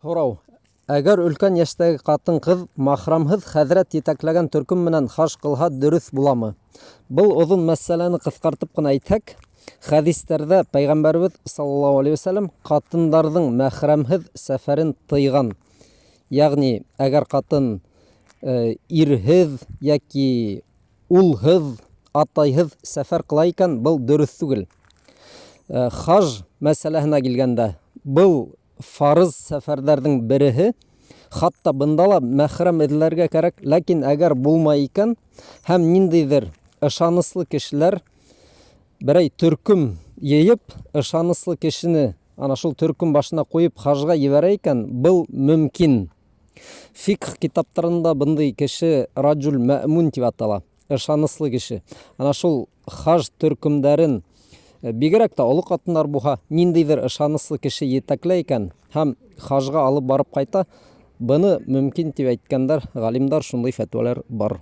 Һорау. Әгәр өлкән яшьтәге ҡатын-ҡыҙ махрамһыҙ хәҙрәт етәкләгән төркөм менән хаж ҡылһа, дөрөҫ буламы? Был оҙон мәсьәләне ҡыҫҡартып ҡына әйтһәк, хәҙистәрҙә Пәйғәмбәребеҙ саллаллаһу алейһи вәсәләм ҡатындарҙың мәхрәмһеҙ сәфәрен тыйған. Яғни, әгәр ҡатын ирһеҙ йәки улһыҙ, атайһыҙ сәфәр ҡыла икән, был дөрөҫ түгел. Хаж мәсьәләһенә килгәндә, был фарыз сәфәрҙәрҙең береһе, хатта бында ла мәхрәм эҙләргә кәрәк, ләкин әгәр булмай икән, һәм ниндәйҙер ышаныслы кешеләр берәй төркөм йыйып, ышаныслы кешене ана шул төркөм башына ҡуйып хажға ебәрә икән, был мөмкин. Фикх китаптарында бындай кеше раджул мәъмун тип атала, ышаныслы кеше. Ана шул хаж төркөмдәрен бигерәк тә оло ҡатындар булһа, ниндәйҙер ышаныслы кеше етәкләй икән һәм хажға алып барып ҡайта, быны мөмкин тип әйткәндәр, ғалимдар, шундай фәтүәләр бар.